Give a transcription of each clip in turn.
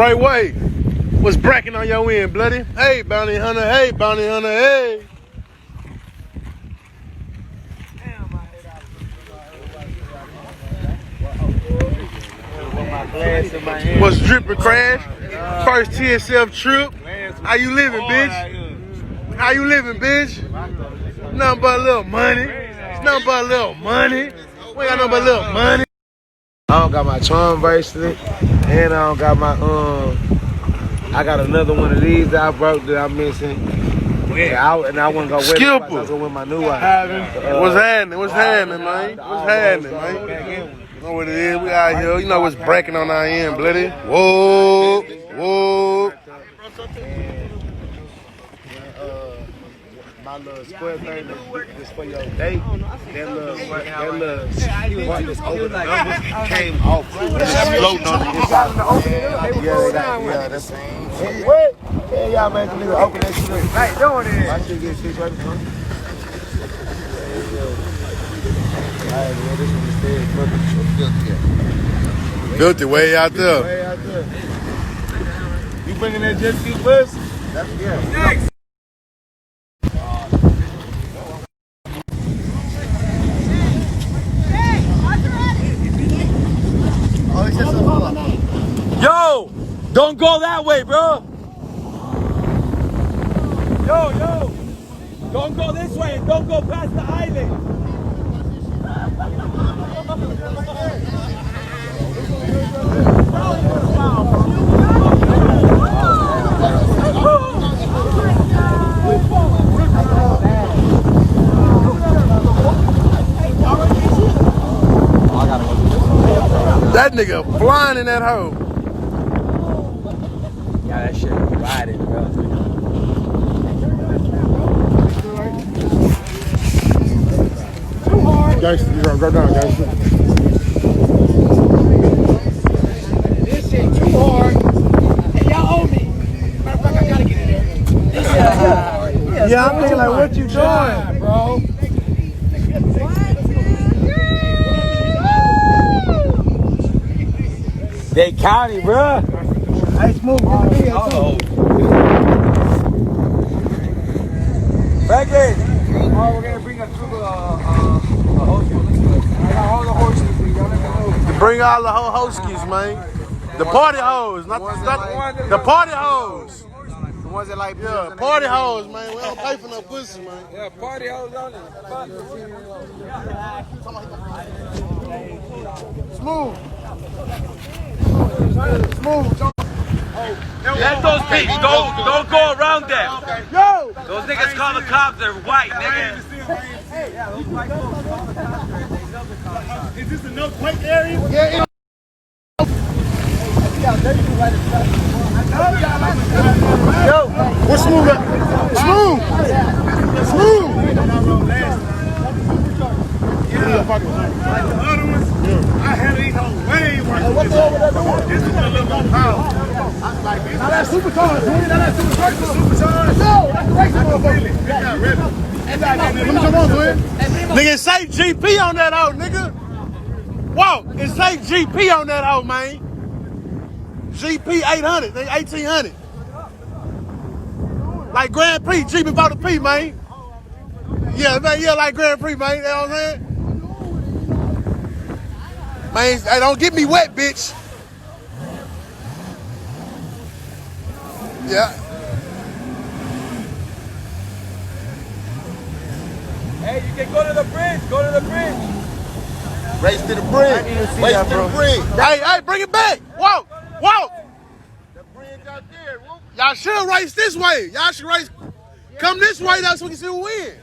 Right way. What's bracking on your end, bloody? Hey, bounty hunter. Hey, bounty hunter. Hey. What's dripping, Crash? First TSF trip. How you living, bitch? How you living, bitch? Nothing but a little money. It's nothing but a little money. We ain't got nothing but a little money. I don't got my charm bracelet, and I don't got my I got another one of these that I broke that I'm missing. And I want to go with it. I was gonna win my new one. What's happening? What's happening, man? What's happening, man? You know what it is? We out here. You know what's breaking on our end, bloody. Whoa, whoa. My little square thing is for your date. That little part that's over the numbers came off. It's floating on the inside. Yeah, that's it. What? Yeah, y'all man, the nigga open that shit up. Hey, doing it. My shit get shit right now. Alright, man, this one is dead. Filthy way out there. Way out there. You bringing that jet ski bus? That's yeah. Yo, don't go that way, bro. Yo, don't go this way and don't go past the island. That nigga flying in that hole. Yeah, that shit riding, bro. Gangster, you gotta go down, gangster. This shit too hard. Hey, y'all owe me. Matter of fact, I gotta get in there. Yeah, I'm thinking like, what you doing, bro? They County, bro. Hey, smooth. Oh. Franklin. Oh, we're gonna bring a troop of I got all the horses. Y'all never know. You bring all the hoskies, man. The party hoes, not the party hoes. The ones that like Yeah, party hoes, man. We don't pay for no pussy, man. Yeah, party hoes on it. Smooth. Let those pigs don't go around them. Yo! Those niggas call the cops, they're white, nigga. Is this a no quake area? Yeah. Yo, what's smooth at? Smooth! Smooth! Like the other ones, I had these hoes way worse. This is a little more power. Now that's supercharged, dude. Now that's supercharged. No, that's the racing motherfucker. Nigga, say GP on that hoe, nigga. Whoa, it say GP on that hoe, man. GP 800, nigga, 1800. Like Grand Prix, G before the P, man. Yeah, man, yeah, like Grand Prix, man. You know what I'm saying? Man, hey, don't get me wet, bitch. Yeah. Hey, you can go to the bridge. Go to the bridge. race to the bridge. Race to the bridge. Hey, bring it back. Whoa. The bridge out there. Y'all should race this way. Y'all should race. Come this way, that's when you see who win.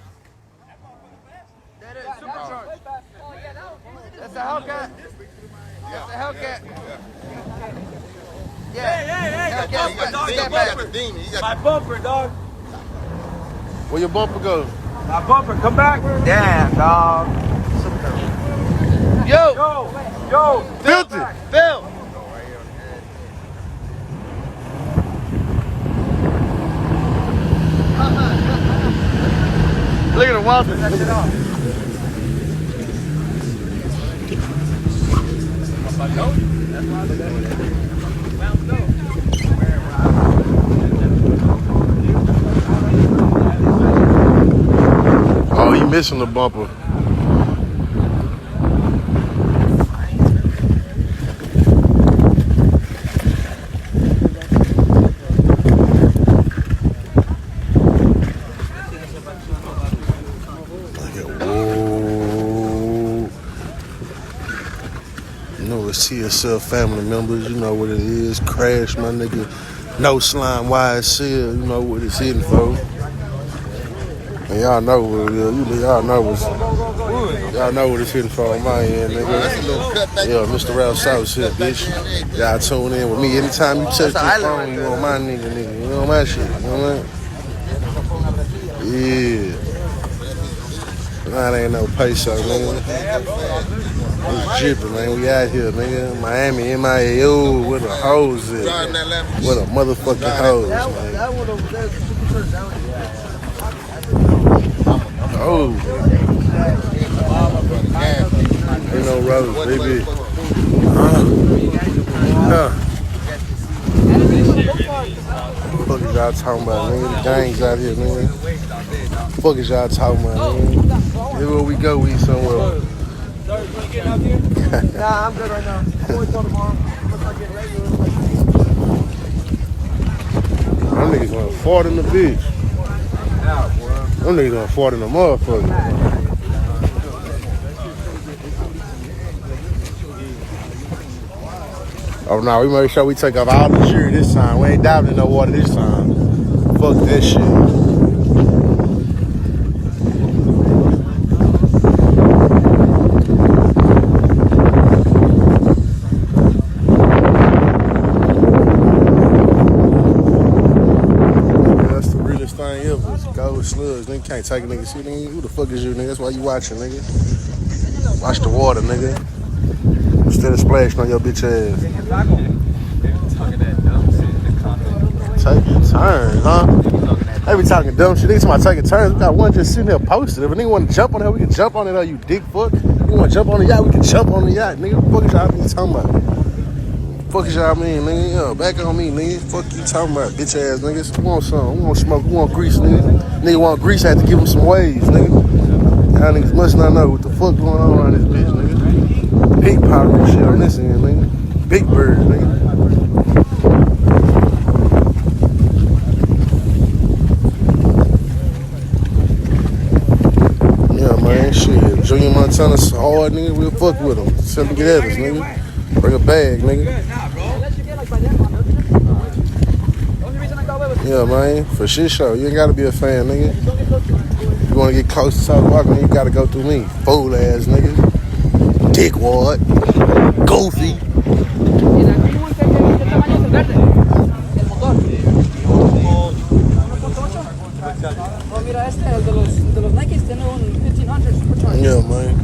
That's a Hellcat. That's a Hellcat. Hey, the bumper, dog. The bumper. My bumper, dog. Where your bumper go? My bumper, come back. Damn, dog. Yo. Filthy. Phil. Look at the Walka. missing the bumper. TSL family members, you know what it is. Crash, my nigga. No slime, YSL, you know what it's hitting for. And y'all know what it is. Y'all know what it's hitting for on my end, nigga. Yeah, Mr. Ralph South here, bitch. Y'all tune in with me. Anytime you touch your phone, you on my nigga. You on my shit, you know what I mean? Yeah. That ain't no peso, nigga. It's dripping, man. We out here, nigga. Miami, MIA, where the hoes at? Where the motherfucking hoes, man. Oh. Ain't no rose, baby. What the fuck is y'all talking about, nigga? The gangs out here, nigga. What the fuck is y'all talking about, nigga? Everywhere we go, we somewhere. Sorry, you want to get out here? Nah, I'm good right now. I'm going till tomorrow. I'm going to start getting regular. Them niggas gonna fart in the bitch. Them niggas gonna fart in the motherfucker. Oh no, we make sure we take off all the jury this time. We ain't diving in no water this time. Fuck that shit. Slugs, nigga, can't take a nigga shit, nigga. Who the fuck is you, nigga? That's why you watching, nigga. Watch the water, nigga. Instead of splashing on your bitch ass. Taking turns, huh? They be talking dumb shit. Niggas talking taking turns. We got one just sitting there posted. If a nigga want to jump on it, we can jump on it, you dick fuck. If you want to jump on the yacht, we can jump on the yacht, nigga. What the fuck is y'all talking about? Fuck is y'all mean, nigga? Yo, back on me, nigga. Fuck you talking about, bitch ass niggas. We want some. We want smoke. We want grease, nigga. Nigga want grease, had to give him some waves, nigga. Y'all niggas must not know what the fuck going on around this bitch, nigga. Pink powder and shit on this end, nigga. Big bird, nigga. Yeah, man, shit. Junior Montana's hard, nigga. We'll fuck with him. Tell him to get at us, nigga. Bring a bag, nigga. Yeah, man. For shit show. You ain't gotta be a fan, nigga. You wanna get close to South Walker, you gotta go through me. Fool ass, nigga. Dickwad. Goofy. Yeah, man.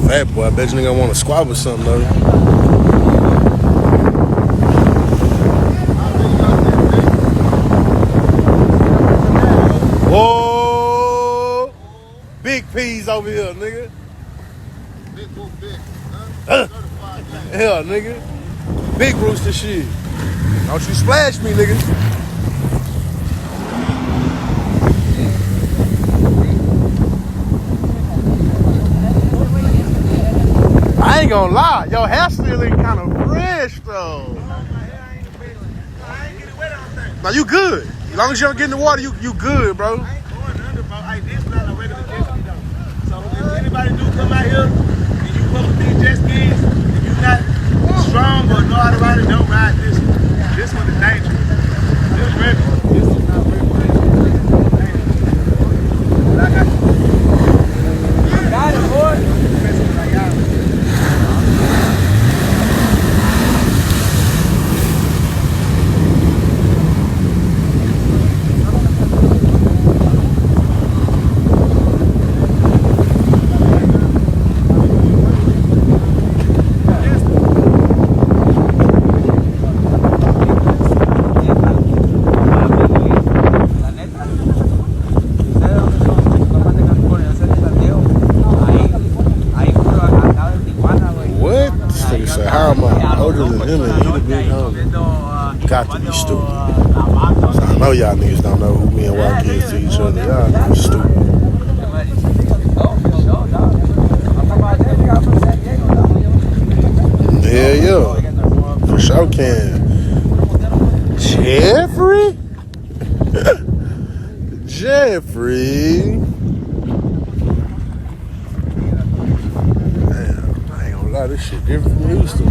Fat boy, I bet you nigga want to squab or something though. Whoa! Big P's over here, nigga. Hell, nigga. Big rooster shit. Don't you splash me, nigga. I ain't gonna lie, your hair still looking kind of fresh though. Now you good. As long as you don't get in the water, you good, bro. I ain't going under, bro. Hey, this not a regular jet ski though. So if anybody do come out here and you fuck with these jet skis, if you not strong or know how to ride it, don't ride this one. This one is dangerous. This regular. This is not regular. But I got you. Got it, boy. older than him and he the big homie. Got to be stupid. So I know y'all niggas don't know who me and Walka is to each other. Y'all niggas stupid. Hell yeah. For sure can. Jeffrey? Jeffrey? Damn, I ain't gonna lie, this shit different from Houston.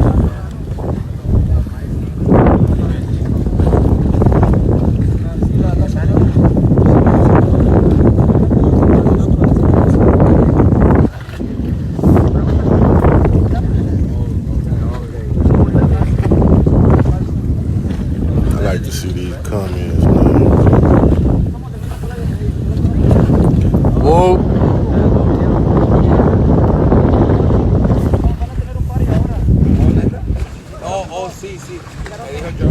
I like to see these comments, man. Whoa. Oh, sí, sí. Me dijo yo.